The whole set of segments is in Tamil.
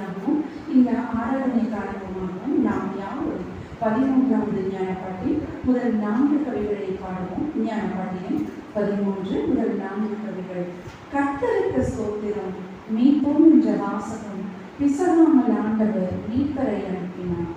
பகுதியாகவும் இந்த ஆராதனை காரணமாகவும் நாம் யாவரும் 13வது ஞானப்பாட்டில் முதல் 4 கவிகளை பாடுவோம். ஞானப்பாட்டியம் 13 முதல் 4 கவிகள். கர்த்தருக்கு ஸ்தோத்திரம், மீட்போம் என்ற வாசகம், பிசகாமல் ஆண்டவர் மீட்பரை அனுப்பினார்.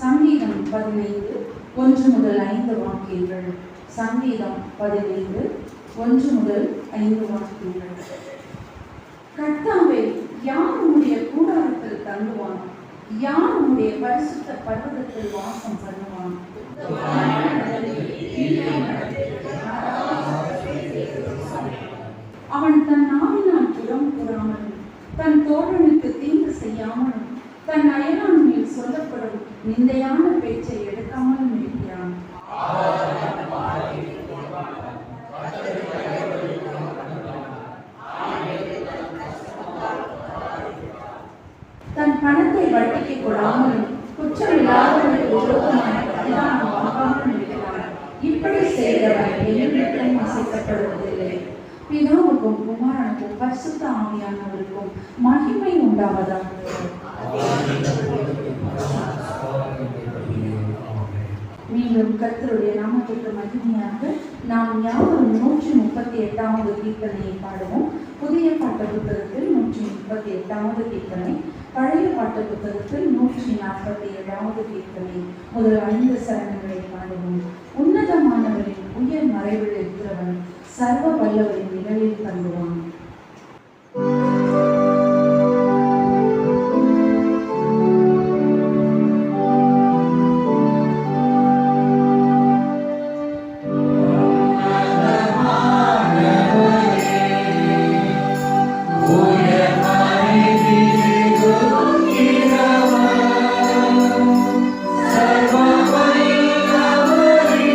சங்கீதம் 15 1 முதல் 5 வாக்கியங்கள். சங்கீதம் 15 1 முதல் 5 வாக்கியங்கள். கர்த்தாவே, யார் உம்முடைய கூடாரத்தில் தங்குவான்? யார் உம்முடைய பரிசுத்த பர்வதத்தில் வாசம் பண்ணுவான்? அவன் தன் நாவினால் புறம் கூறாமலும் தன் தோழனுக்கு தீங்கு செய்யாமலும் தன் அயலான் மேல் சொல்லப்படும் நிந்தையான பேச்சை எடுக்காமலும் இருக்கிறான். தன் பணத்தை வட்டிக்கு கொடாமலும் குற்றமில்லாதவர்களுக்கு விரோதமான பரிதானம் வாங்காமலும் இருக்கிறான். இப்படி செய்கிறவன் என்னிடத்திலும் அசைக்கப்படுவதில்லை. பிதாவுக்கும் குமாரனுக்கும் பரிசுத்த ஆவியானவருக்கும் மகிமை உண்டாவதாக. மீண்டும் கர்த்தருடைய நாமத்திற்கு மகிமையாக நாம் யாவரும் 138வது கீர்த்தனையை பாடுவோம். புதிய பாட்டு புத்தகத்தில் 138வது கீர்த்தனை, பழைய பாட்டு புத்தகத்தில் 147வது கீர்த்தனை. முதல் 5 சரணங்களை பாடுவோம். உன்னதமானவரின் உயர் மறைவில் இருக்கிறவன் சர்வ வல்லவரின் நிழலில் தங்குவான். Sarva Vallabhare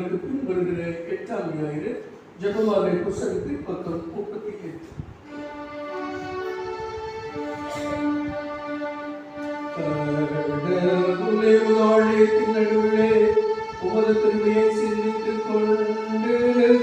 நாளுக்கு பின் வருகிற 8ஆம் ஞாயிறு ஜெபமாலை புத்தகத்தில் பக்கம் 38. ஆலயத்தின் நடுவிலே உமது பெருமையை சிந்தித்துக் கொண்டிருக்கிறீரோ?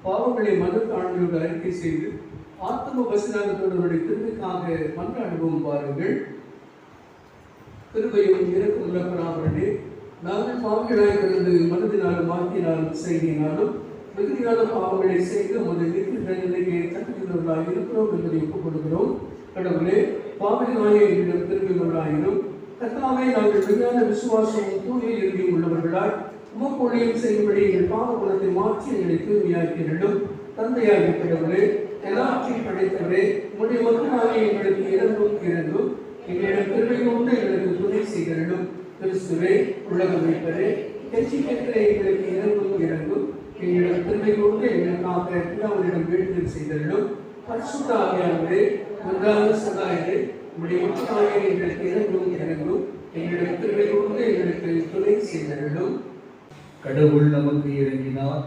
பாவங்களை மனத்தாழ்மையோடு அறிக்கை செய்து ஆத்ம வசனத்தோடு திருமைக்காக மன்றாடுவோம். பாருங்கள். கிருபையும் இரக்கமுள்ள பராபரனே, நாங்கள் பாவங்களாய் பிறந்து மனதினாலும் வாக்கினாலும் செய்தியினாலும் மிகுதியான பாவங்களை செய்து உமது நித்திய தண்டனையை தகுதியுள்ளவர்களாக இருக்கிறோம் என்பதை ஒப்புக் கொடுக்கிறோம். கடவுளே, பாவங்களாய எங்களிடம் திரும்பி கொண்டாயினும் கர்த்தாவே, நாங்கள் மிகுதியான விசுவாசமும் தூய இறுதியும் உள்ளவர்களாய் உமக்கொழியம் செய்யும்படி எங்கள் பாவ குணத்தை மாற்றி எங்களை தூய்மையாக்கிறோம். தந்தையாகிய கடவுளே, எல்லாவற்றையும் படைத்தவரே, உம்முடைய மக்களாகிய எங்களுக்கு இறந்தும் எங்களிடம் கிருபை கொண்டு எங்களுக்கு துணை செய்கிறோம். கிறிஸ்துவே, உலக மீட்பரே, எங்களுக்கு இறந்தும் எங்களிடம் கிருபை கொண்டு எங்களுக்காக பிதாவிடம் வேண்டுதல் செய்கிறோம். பரிசுத்த ஆவியானவரே, ஒன்றான சகாயரே, உம்முடைய மக்களாகிய எங்களுக்கு இறந்தும் எங்களிடம் கிருபை கொண்டு எங்களுக்கு துணை செய்கிறோம். கடவுள் நமக்கு இறங்கினார்.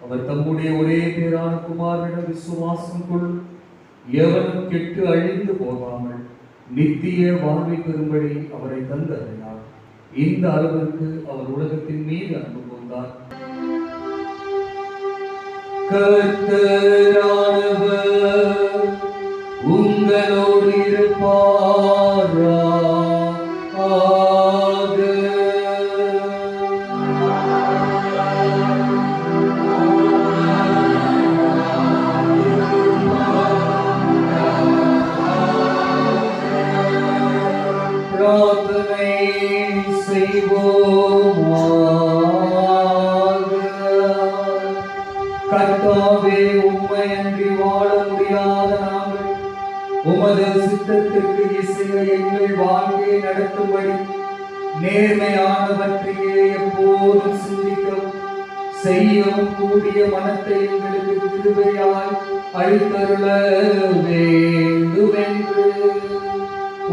அவர் தம்முடைய ஒரே பேரான குமாரனிடம் விசுவாசம் கொள் எவனும் கெட்டு அழிந்து போகாமல் நித்திய வாழ்வை பெறும்படி அவரை தந்தறினார். இந்த அளவிற்கு அவர் உலகத்தின் மீது அன்பு கொண்டார். கர்த்தரானவர் உங்களோடு இருப்பாரா. கர்த்தாவே, உம்மையன்றி வாழ முடியாத நாங்கள் உமது சித்தத்திற்கு இசைய எங்கள் வாழ்வை நடத்தும்படி நேர்மையானவற்றையே எப்போதும் சிந்திக்கவும் செய்யவும் கூடிய மனத்தை எங்களுக்கு கிருபையாய் அளித்தருள வேண்டுமென்று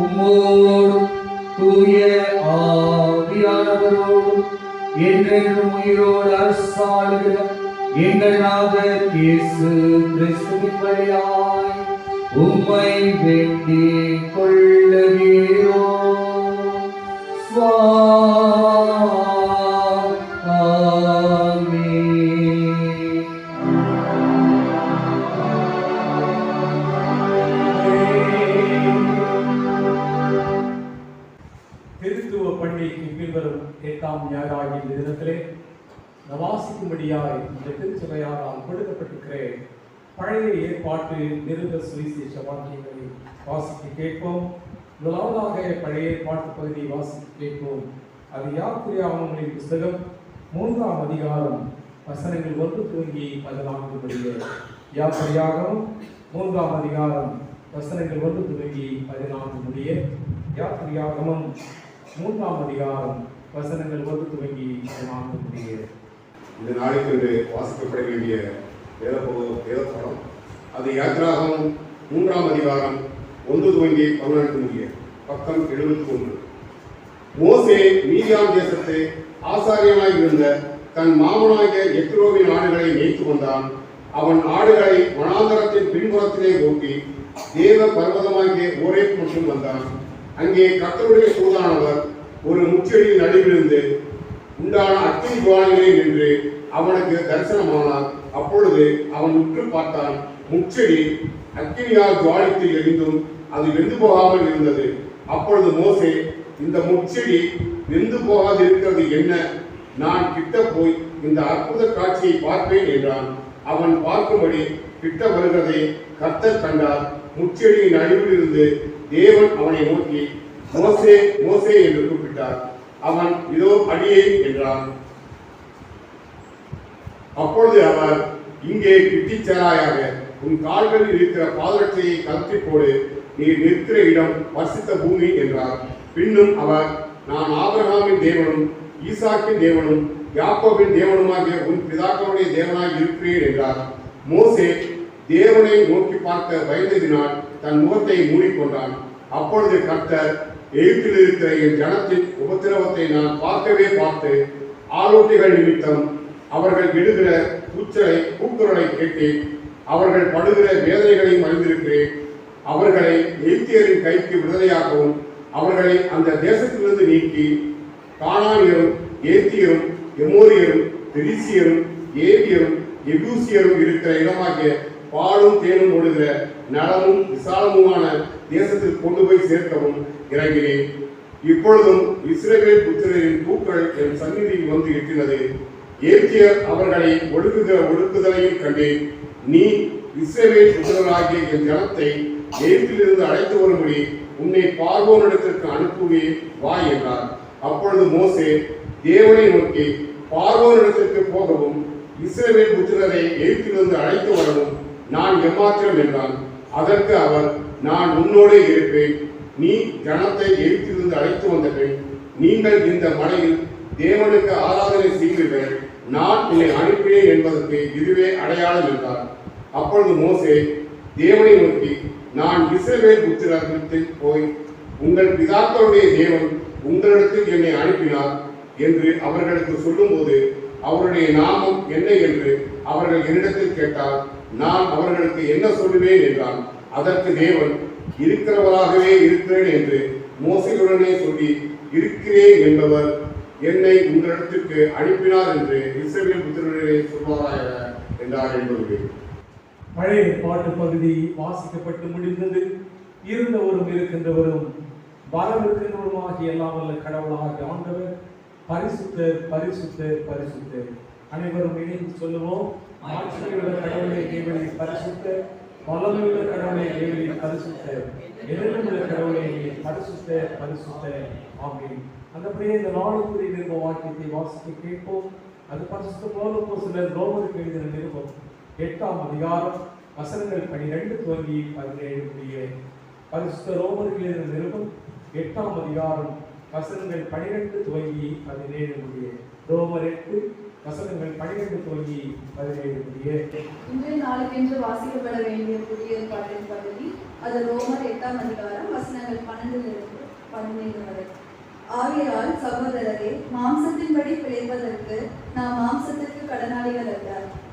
உம்மோடும் தூய ஆவியானவரோடும் என்றென்றும் உயிரோடு அரசாளுகிற எங்கள் நாதர் இயேசு கிறிஸ்துவின் வழியாய் உம்மை வேண்டிக் கொள்ளுகிறோம். திருத்துவ பண்டிகைக்கு பின்வரும் 8ஆம் ஞாயிறாகிய இந்த தினத்திலே வாசிக்கும்படியாய் இந்த திருச்சபையாரால் கொடுக்கப்பட்டிருக்கிற பழைய ஏற்பாட்டு நிருப சுவிசேஷ வாக்கியங்களை வாசிக்க கேட்போம். முதலாவதாக பழைய ஏற்பாட்டு பகுதியை வாசிக்க கேட்போம். அது யாத்திரையாகமங்களின் புஸ்தகம் 3ஆம் அதிகாரம் வசனங்கள் 1 துவங்கி 14 முடிய. யாத்திரையாகமம் 3ஆம் அதிகாரம் வசனங்கள் 1 துவங்கி 14 முடிய. யாத்திரையாகமம் 3ஆம் அதிகாரம் வசனங்கள் 1 துவங்கி 14 முடிய. இந்த நாளுக்கு வாசிக்கப்பட வேண்டிய வேதப்படம் அது யாத்திராகமம் 3ஆம் அதிகாரம் 1 துவங்கி 14 முடிய. பக்கம் 71. மோசே மீதியான் தேசத்து ஆசாரியனாய் இருந்த தன் மாமனாகிய எத்ரோவின் ஆடுகளை மேய்த்து வந்தான். அவன் ஆடுகளை வனாந்தரத்தின் பின்புறத்திலே ஓட்டி தேவ பர்வதமாகிய ஓரேப் மட்டும் வந்தான். அங்கே கர்த்தருடைய தூதானவர் ஒரு முச்செடியின் நடுவிலிருந்து உண்டான அக்கினி ஜுவாலைகளில் நின்று அவனுக்கு தரிசனமானார். அப்பொழுது அவன் உற்று பார்த்தான். முச்செடி அக்கினியால் ஜுவாலித்து எரிந்தும் அது வெந்து போகாமல் இருந்தது. அப்பொழுது மோசே, இந்த முச்செடி வெந்து போகாதிருக்கிறது என்ன? நான் கிட்ட போய் இந்த அற்புத காட்சியை பார்ப்பேன் என்றான். அவன் பார்க்கும்படி கிட்ட வருகிறதை கர்த்தர் கண்டார். முச்செடியின் நடுவில் இருந்து தேவன் அவனை நோக்கி, மோசே மோசே என்று கூப்பிட்டார். அவன், இதோ அடியேன் என்றான். அப்பொழுது அவர், இங்கே கிட்டிச் சேராயாக, உன் கால்களில் இருக்கிற பாதரட்சையை கலற்றி போடு, நீ நிற்கிற இடம் பரிசுத்த பூமி என்றார். பின்னும் அவர், நான் ஆபிரகாமின் தேவனும் ஈசாக்கின் தேவனும் யாக்கோபின் தேவனுமாகிய உன் பிதாக்களுடைய தேவனாய் இருக்கிறேன் என்றார். மோசே தேவனை நோக்கி பார்க்க பயந்ததினால் தன் முகத்தை மூடிக்கொண்டான். அப்பொழுது கர்த்தர், எகிப்தில் இருக்கிற என் ஜனத்தின் உபத்திரவத்தை நான் பார்க்கவே பார்த்து ஆலோட்டிகள் நிமித்தம் அவர்கள் விடுகிற கூக்குரலை கேட்டேன். அவர்கள் படுகிற வேதனைகளையும் அறிந்திருக்கிறேன். அவர்களை எகிப்தியரின் கைக்கு விடுதலையாகவும் அவர்களை அந்த தேசத்திலிருந்து நீக்கி கானானியரும் ஏத்தியரும் எமோரியரும் பெரிசியரும் ஏவியரும் எபூசியரும் இருக்கிற இடமாகிய பாலும் தேனும் ஓடுகிற நலமும் விசாலமுமான தேசத்தில் கொண்டு போய் சேர்க்கவும் இறங்கினேன். இப்பொழுதும் இஸ்ரவேல் புத்திரரின் பூக்கள் என் சந்நிதியில் வந்து எட்டினது. ஏத்தியர் அவர்களை ஒடுக்குதலையும் கண்டேன். நீ இஸ்ரவேல் புத்திரராகிய என் ஜனத்தை எகிப்திலிருந்து அழைத்து வரும்படி உன்னை பார்வோனிடத்திற்கு அனுப்புவேன் வா என்றார். அப்பொழுது மோசே தேவனை நோக்கி, பார்வோனிடத்திற்கு போகவும் இஸ்ரவேல் புத்திரரை எகிப்திலிருந்து அழைத்து வரவும் நான் எம்மாத்திரம் என்றான். அதற்கு அவர், நான் உன்னோடே இருப்பேன். நீ ஜனத்தை எகிப்திலிருந்து அழைத்து வந்த பின் நீங்கள் இந்த மலையில் தேவனுக்கு ஆராதனை செய்வீர்கள். நான் உன்னை அனுப்பினேன் என்பதற்கு இதுவே அடையாளம் என்றார். அப்பொழுது மோசே தேவனை நோக்கி, நான் இஸ்ரவேல் புத்திரத்தில் போய் உங்கள் பிதாக்களுடைய தேவன் உங்களிடத்தில் என்னை அனுப்பினார் என்று அவர்களுக்கு சொல்லும்போது அவருடைய நாமம் என்ன என்று அவர்கள் என்னிடத்தில் கேட்டால் நான் அவர்களுக்கு என்ன சொல்லுவேன் என்றான். அதற்கு தேவன், இருக்கிறவராகவே இருக்கிறேன் என்று மோசேயுடனே சொல்லி, இருக்கிறேன் என்பவர் என்னை உங்களிடத்திற்கு அனுப்பினார் என்று இஸ்ரவேல் புத்திரரே சொல்வாராக என்றார் என்பது. பழைய பாட்டு பகுதி வாசிக்கப்பட்டு முடிந்தது. இருந்தவரும் இருக்கின்றவரும் வரவிருக்கின்றவருமாகிய எல்லாம் வல்ல கடவுளாகிய ஆண்டவர் பரிசுத்தர் பரிசுத்தர் பரிசுத்தர். அனைவரும் இணைந்து சொல்லுவோம். ஆட்சியுள்ள கடவுளை தேவனை பரிசுத்தர், வல்லமையுள்ள கடவுளை தேவனை பரிசுத்தர், எதிர்ப்புள்ள கடவுளை பரிசுத்தர் பரிசுத்தர். ஆமென். அந்தபடியே இந்த நாளுக்குரிய நிருப வாக்கியத்தை வாசிக்க கேட்போம். அது பரிசுத்த பவுல் ரோமருக்கு எழுதின நிருபம் 8ஆம் அதிகாரம் வசனங்கள் 12 துவங்கி 17 முடிய. பரிசுத்த ரோமருக்கு எழுதின நிருபம் 8ஆம் அதிகாரம் வசனங்கள் 12 துவங்கி 17 முடிய. ரோமர் 8 வசனங்கள் 12 துவங்கி 17 முடிய. இன்றைய நாளுக்கென்று வாசிக்கப்பட வேண்டிய புதிய பாட்டின் பகுதி அது ரோமர் 8ஆம் அதிகாரம் வசனங்கள் 12 17 வரை. ஆகையால் சகோதரரே, மாம்சத்தின்படி பிழைப்பதற்கு நாம் மாம்சத்திற்கு கடனாளிகள் அல்ல.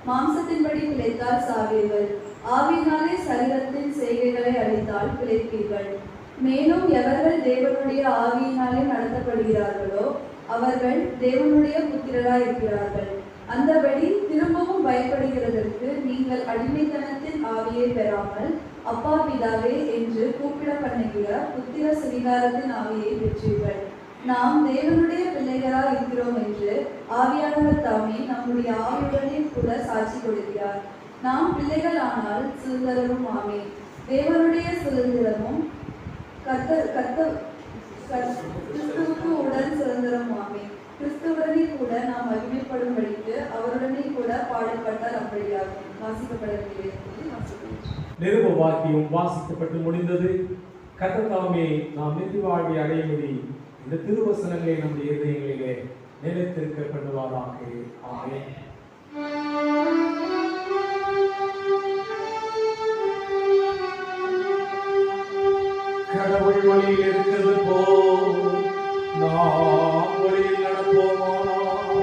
மாம்சத்தின்படி பிழைத்தால் சாவீர்கள், ஆவியினாலே சரீரத்தின் செய்கைகளை அழித்தால் பிழைப்பீர்கள். மேலும் எவர்கள் தேவனுடைய ஆவியினாலே நடத்தப்படுகிறார்களோ அவர்கள் தேவனுடைய புத்திரராய் இருக்கிறார்கள். அந்தபடி திரும்பவும் பயப்படுகிறதற்கு நீங்கள் அடிமைத்தனத்தின் ஆவியை பெறாமல் அப்பா பிதாவே என்று கூப்பிட பண்ணுகிற புத்திர சுவிகாரத்தின் ஆவியை பெற்றீர்கள். நாம் தேவனுடைய பிள்ளைகளாய் இருக்கிறோம் என்று ஆவியானவர் தாமே நம்முடைய ஆவியுடனே கூட சாட்சி கொடுக்கிறார். நாம் பிள்ளைகள் ஆனால் சுதந்திரமும் ஆமே. தேவனுடைய சுதந்திரமும் கிறிஸ்துவுக்கு உடன் சுதந்திரம் ஆமே. கிறிஸ்துவனை கூட நாம் மகிமைப்படும்படிக்கு அவருடனே கூட பாடப்பட்டார். அப்படியாகும். வாசிக்கப்பட வேண்டிய நிருப வாக்கியம் வாசிக்கப்பட்டு முடிந்தது. கர்த்தர் தாமே நாம் நித்திய வாழ்வை அடையும்படி இந்த திருவசனங்களை நம்முடைய இதயங்களிலே நிலைத்திருக்க பண்ணுவாராக. ஆமென். கடவுள் வழியில் இருக்கிறது போல் நாம் வழியில் நடப்போமானால்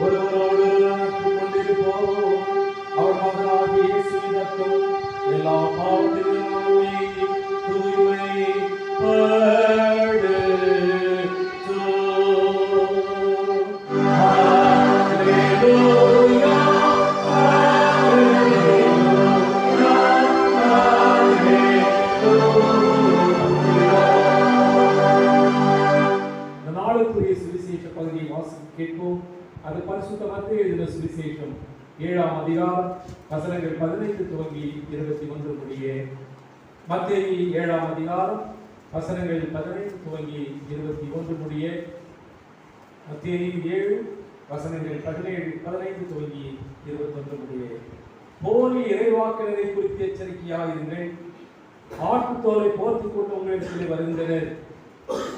ஒருவரோடு நட்பு கொண்டிருப்போம். அவர் மகனாகிய இயேசுவின் ரத்தம் எல்லா பாவத்திலும் நம்மை கேட்போம். அது பரிசுத்த மத்தேயு எழுதின சுவிசேஷம் 7ஆம் அதிகாரம் வசனங்கள் 15 துவங்கி 21 முடிய. மத்தேயு 7ஆம் அதிகாரம் வசனங்கள் 15 துவங்கி 21 முடிய. மத்தேயு 7 வசனங்கள் 15 துவங்கி 21 முடிய. போலி இறைவாக்கினரை குறித்து எச்சரிக்கையாயிருங்கள். ஆட்டுத்தோலை போர்த்துக் கொண்டு உங்களிடத்தில் வருகின்றனர்,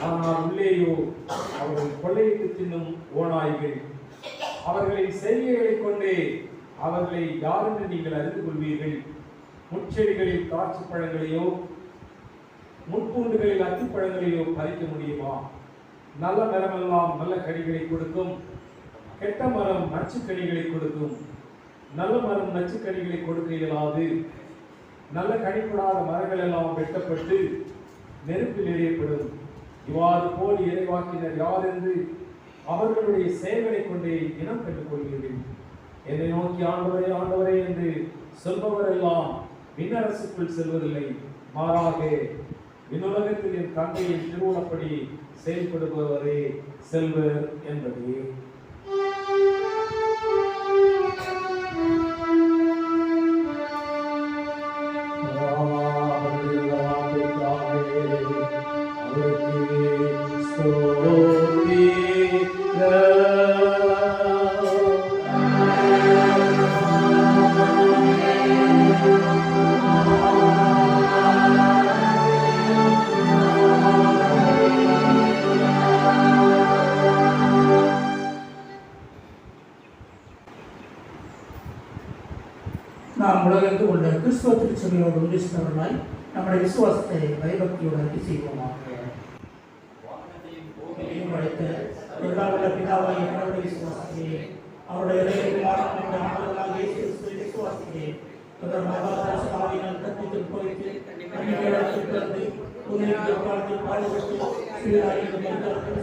ஆனால் உள்ளேயோ அவர்கள் கொள்ளையிட்டு தின்னும் ஓநாய்கள். அவர்களின் செய்கைகளை கொண்டே அவர்களை யாரென்று நீங்கள் அறிந்து கொள்வீர்கள். முட்செடிகளில் திராட்சை பழங்களையோ முட்பூண்டுகளில் அத்திப்பழங்களையோ பறிக்க முடியுமா? நல்ல மரமெல்லாம் நல்ல கனிகளை கொடுக்கும், கெட்ட மரம் நச்சுக்கனிகளை கொடுக்கும். நல்ல மரம் நச்சுக்கனிகளை கொடுக்க இயலாது. நல்ல கனிப்படாத மரங்கள் எல்லாம் வெட்டப்பட்டு நெருப்பில் எறியப்படும். இவ்வாறு போல் இறைவாக்கினர் யார் என்று அவர்களுடைய செயல்களை கொண்டே இனம் கண்டுக் கொள்வீர்கள். என்னை நோக்கி ஆண்டவரே ஆண்டவரே என்று சொல்பவரெல்லாம் விண்ணரசுக்குள் செல்வதில்லை, மாறாக விண்ணுலகத்தில் என் தந்தையின் திருவுளப்படி செயல்படுபவரே செல்வர் என்பதே. நாம் உலகெங்கு உள்ள கிறிஸ்துவ திருச்சபையோடு ஒன்றிணைந்தவர்களாய் நம்முடைய விசுவாசத்தை பயபக்தியோடு அறிக்கை செய்வோமாக. படைத்த எல்லாவுள்ள பிதாவாகிய கடவுளை விசுவாசிக்கிறேன். அவருடைய விசுவாசிக்கிறேன். மகாராஷ்டிராவினால் கற்பித்துக் போய்த்து பிறந்து காலத்தில் பாடுபட்டு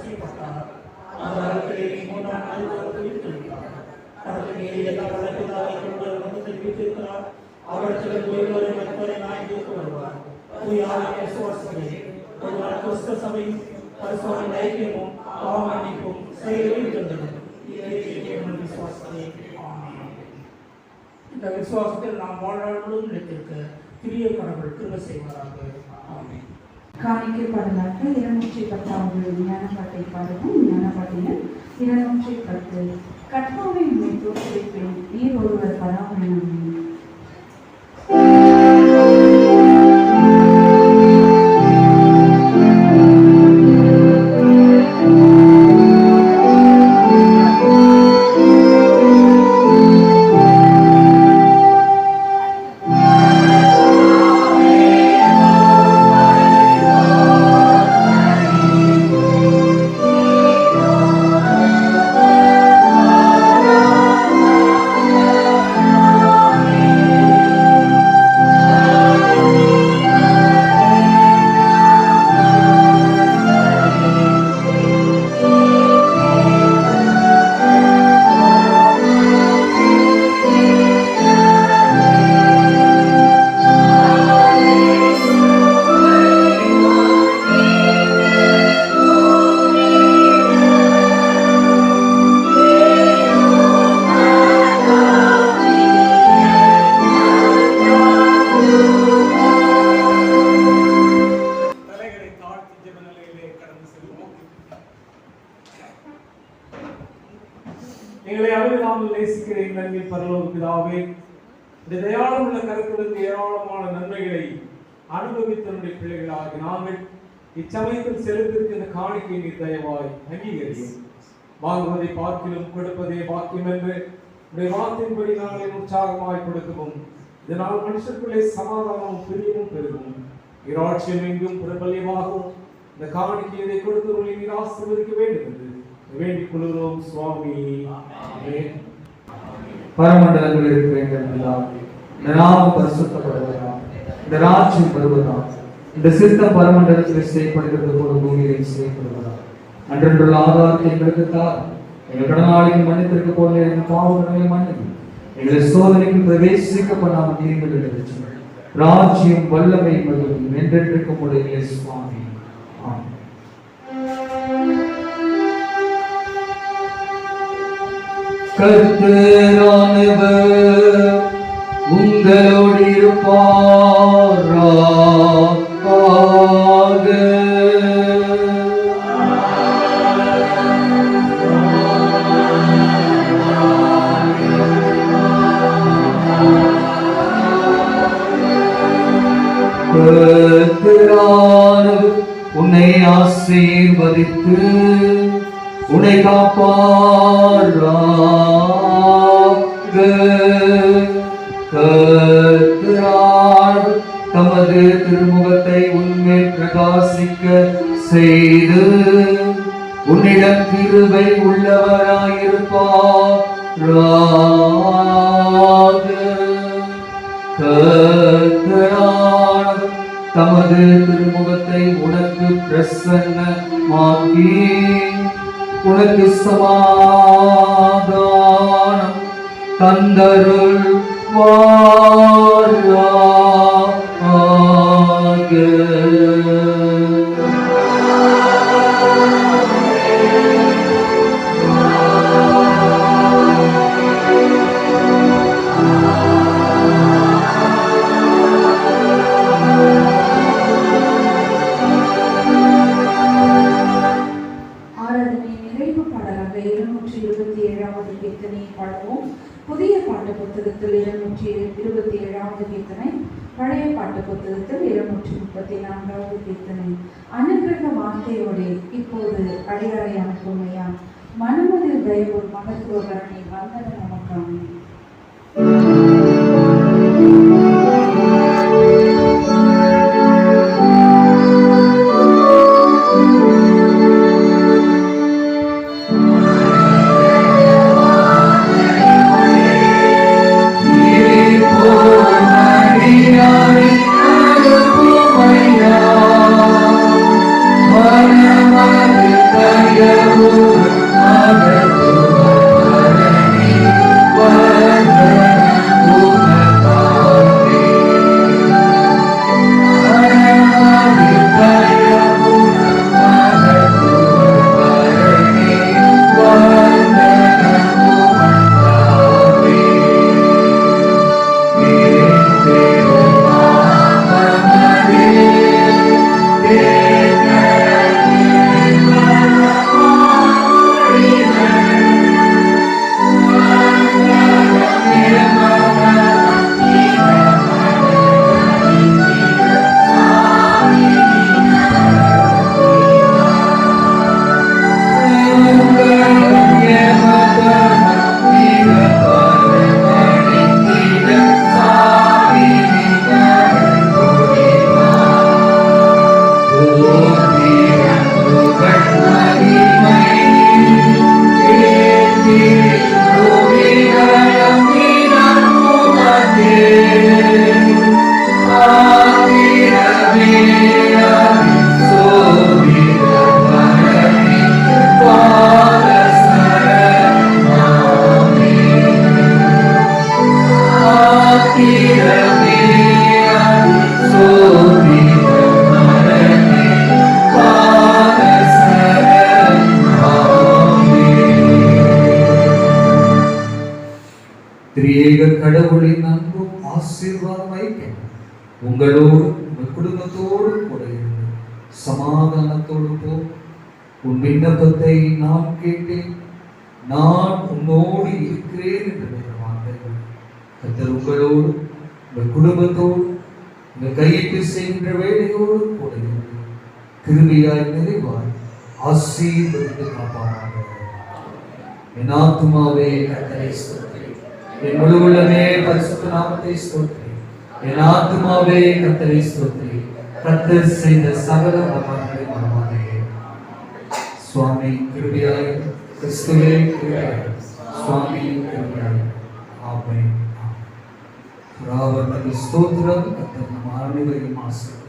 செய்யப்பட்டார். அந்த வாழ்க்கையை 3ஆம் நாள் உயிர்த்தெழுந்தார். எல்லா வழக்கிலாவை கொண்டு வந்து தெரிவித்திருக்கிறார். அவர்கள் ஒருவரை மற்றவரை நாயகிற்கு வருவார். விசுவாசிக்கிறேன். ஒரு கிறிஸ்தவ சபையும் பரிசுத்த ஐக்கியமும் பாவமன்னிப்பும் செயலில் இருந்தது. இந்த விசுவாசத்தில் நாம் வாழ்நாள் முழுவதும் நிலைத்திருக்க திரிய கடவுள் கிருபை செய்வாராக. ஆமென். காணிக்கை பாடலாக 210 ஞானப்பாட்டை பாடவும். ஞானப்பாட்டினர் 210. கர்த்தாவை உம்மை தோற்றுவிப்பேன், நீர் ஒருவர் பராமரியும். எங்களை அளவில்லாமல் நேசிக்கிற எங்கள் அன்பின் பரலோக பிதாவே, இந்த தயாளமுள்ள கருத்துக்கு ஏராளமான நன்மைகளை அனுபவித்தனுடைய பிள்ளைகளாக நாங்கள் இச்சமயத்தில் செலுத்திருக்கின்ற காணிக்கை நீர் தயவாய் அங்கீகரியும். வாங்குவதை பார்க்கிலும் கொடுப்பதே பாக்கியம் என்று உடைய வார்த்தையின்படி நாங்கள் உற்சாகமாய் கொடுக்கவும், இதனால் மனுஷருக்குள்ளே சமாதானமும் பிரியமும் பெருகும். இராட்சியம் எங்கும் பிரபல்யமாகவும் இந்த காணிக்கையை கொடுத்தவர்களை நீர் ஆசீர்வதிக்க வேண்டும் என்று வேண்டிக் கொள்கிறோம் சுவாமி. ஆமென். பரமண்டலங்களில் இருக்க வேண்டும் இந்த நாமம் பரிசுத்தப்படுவதா, இந்த ராஜ்யம் வருவதா, இந்த சித்தம் பரமண்டலத்தில் செய்யப்படுகிறது போல பூமியில் செய்யப்படுவதா. அன்றென்றுள்ள ஆதாரத்தை எங்களுக்கு தார். எங்கள் கடனாளிக்கு மன்னித்திருக்க போல எங்கள் பாவங்களை மன்னித்து எங்களை சோதனைக்கு பிரவேசிக்க பண்ணாமல் தீர்வுகள் ராஜ்யம் வல்லமை மகிழும் என்றென்றைக்கும் உடைய சுவாமி. ஆமென். கர்த்தரானவர் உங்களோடு இருப்பாராக. கர்த்தரானவர் உன்னை ஆசீர்வதித்து உன்னை காப்பாராக. கர்த்தர் தமது திருமுகத்தை உன்மேல் பிரகாசிக்க செய்து உன்னிடம் கிருபை உள்ளவராயிருப்பாராக. கர்த்தர் தமது திருமுகத்தை உனக்கு பிரசன்னமாக்கி உனக்கு சமாதானம் தந்தருள்வாராக. புதிய பாட்டு புத்தகத்தில் 227வது கீர்த்தனை, பழைய பாட்டு புத்தகத்தில் 234வது கீர்த்தனை. அனுகிரக வார்த்தையோடு இப்போது அடியாரை அனுப்புமையா, மனமதில் தயவோர் மகத்துவகரணை வந்தன நமக்கான. கடவுளின் அன்பும் ஆசீர்வாதம் ஐக்கியம் உங்களோடு உங்கள் குடும்பத்தோடு கூட இருந்து சமாதானத்தோடு போ. உன் விண்ணப்பத்தை நான் கேட்டேன், நான் உன்னோடு இருக்கிறேன் என்று வார்த்தைகள் கர்த்தர் உங்களோடு உங்கள் குடும்பத்தோடு உங்கள் கையிட்டு செய்கின்ற வேலையோடு கூட இருந்து கிருபையாய் நிறைவாய் ஆசீர்வதித்து காப்பாராக. என் ஆத்துமாவே கர்த்தரை ஸ்தோத்திரி, என் முழு உள்ளமே பரிசுத்த நாமத்தை ஸ்தோத்திரி. என் ஆத்துமாவே கர்த்தரை ஸ்தோத்திரி, கர்த்தர் செய்த சகல உபகாரங்களை மறவாதே. சுவாமி கிருபையாய், கிறிஸ்துவே கிருபையாய், சுவாமி கிருபையாய். ஆமென். ராவணனுக்கு ஸ்தோத்திரம். கர்த்தர் நம் அனைவரையும் ஆசீர்வதிப்பார்.